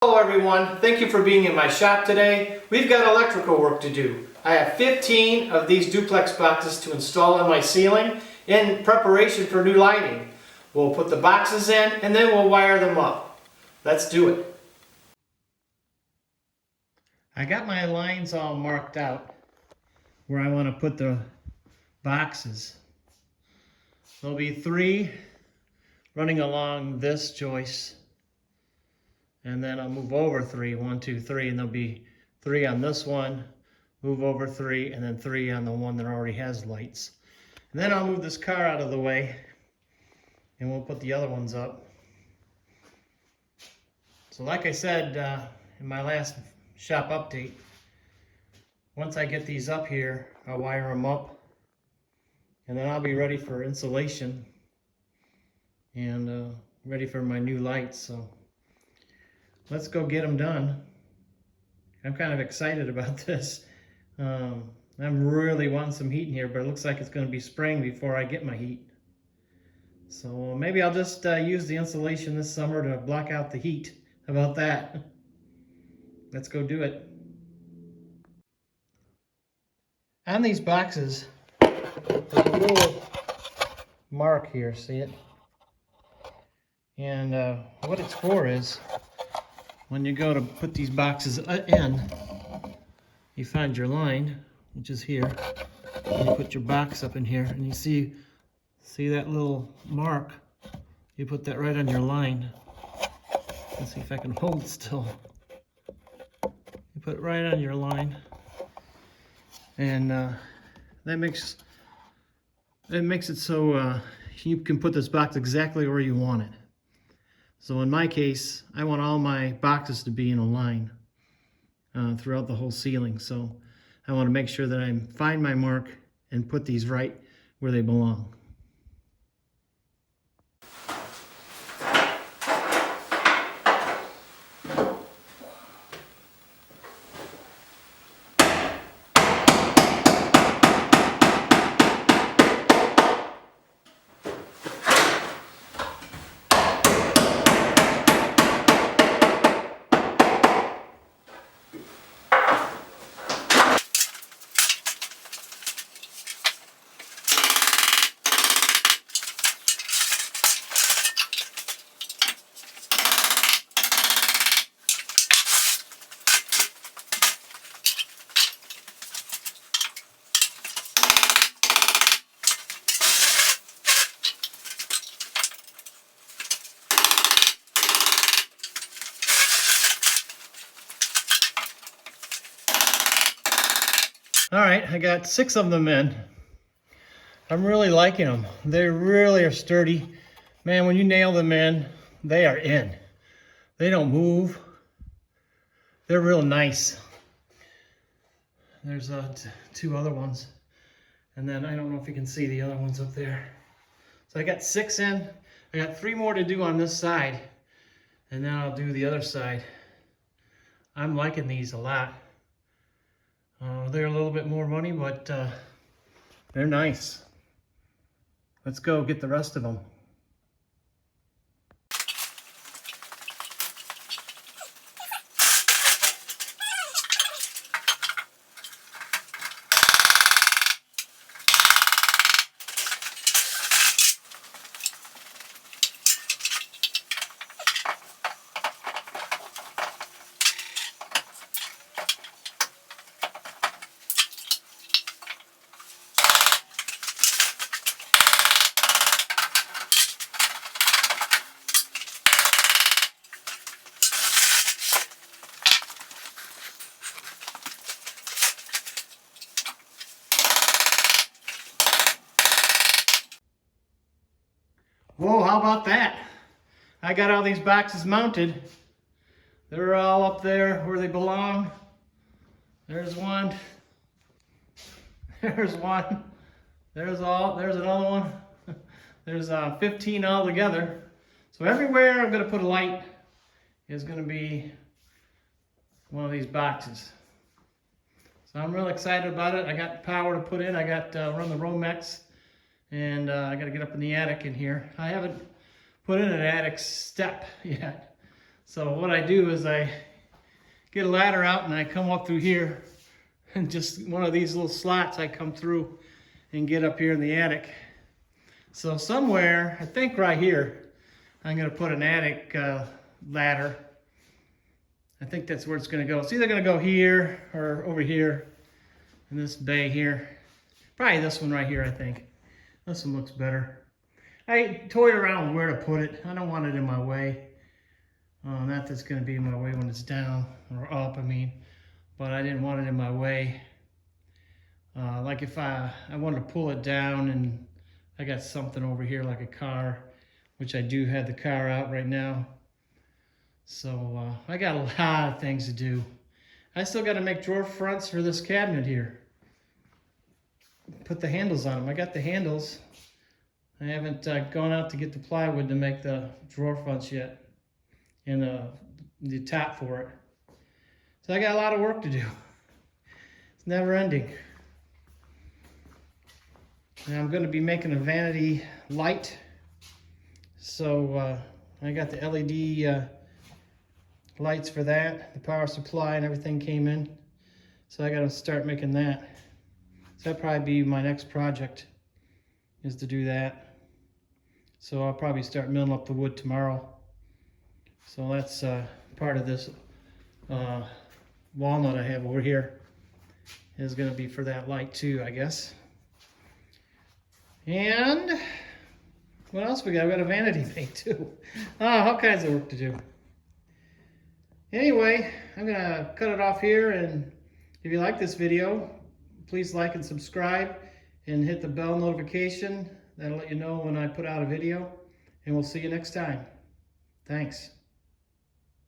Hello everyone, thank you for being in my shop today. We've got electrical work to do. I have 15 of these duplex boxes to install on my ceiling in preparation for new lighting. We'll put the boxes in and then we'll wire them up. Let's do it. I got my lines all marked out where I want to put the boxes. There'll be 3 running along this joist. And then I'll move over 3, 1, 2, 3, and there'll be 3 on this one, move over 3, and then 3 on the one that already has lights. And then I'll move this car out of the way, and we'll put the other ones up. So like I said in my last shop update, once I get these up here, I'll wire them up, and then I'll be ready for installation and ready for my new lights. So let's go get them done. I'm kind of excited about this. I'm really wanting some heat in here, but it looks like it's going to be spring before I get my heat. So maybe I'll just use the insulation this summer to block out the heat. How about that? Let's go do it. On these boxes, there's a little mark here, see it? And what it's for is, when you go to put these boxes in, you find your line, which is here, and you put your box up in here, and you see that little mark? You put that right on your line. Let's see if I can hold still. You put it right on your line, and that makes it so you can put this box exactly where you want it. So in my case, I want all my boxes to be in a line throughout the whole ceiling. So I want to make sure that I find my mark and put these right where they belong. All right, I got 6 of them in. I'm really liking them. They really are sturdy. Man, when you nail them in, they are in. They don't move. They're real nice. There's 2 other ones. And then I don't know if you can see the other ones up there. So I got 6 in. I got 3 more to do on this side. And then I'll do the other side. I'm liking these a lot. They're a little bit more money, but they're nice. Let's go get the rest of them. Whoa, how about that? I got all these boxes mounted. They're all up there where they belong. There's one. There's one. There's another one. There's 15 all together. So everywhere I'm going to put a light is going to be one of these boxes. So I'm real excited about it. I got power to put in. I got run the Romex. And I got to get up in the attic in here. I haven't put in an attic step yet. So what I do is I get a ladder out and I come up through here, and just one of these little slots I come through and get up here in the attic. So somewhere, I think right here, I'm going to put an attic ladder. I think that's where it's going to go. It's either going to go here or over here in this bay here. Probably this one right here, I think. This one looks better. I toyed around with where to put it. I don't want it in my way. Not that's going to be in my way when it's down or up, I mean. But I didn't want it in my way. Like if I wanted to pull it down and I got something over here like a car, which I do have the car out right now. So I got a lot of things to do. I still got to make drawer fronts for this cabinet here. Put the handles on them. I got the handles. I haven't gone out to get the plywood to make the drawer fronts yet. And the top for it. So I got a lot of work to do. It's never ending. And I'm going to be making a vanity light. So I got the LED lights for that. The power supply and everything came in. So I got to start making that. So that'll probably be my next project, is to do that. So I'll probably start milling up the wood tomorrow. So that's part of this walnut I have over here is going to be for that light too, I guess. And what else we got? We got a vanity paint too. All kinds of work to do. Anyway, I'm going to cut it off here, and if you like this video, please like and subscribe and hit the bell notification. That'll let you know when I put out a video, and we'll see you next time. Thanks.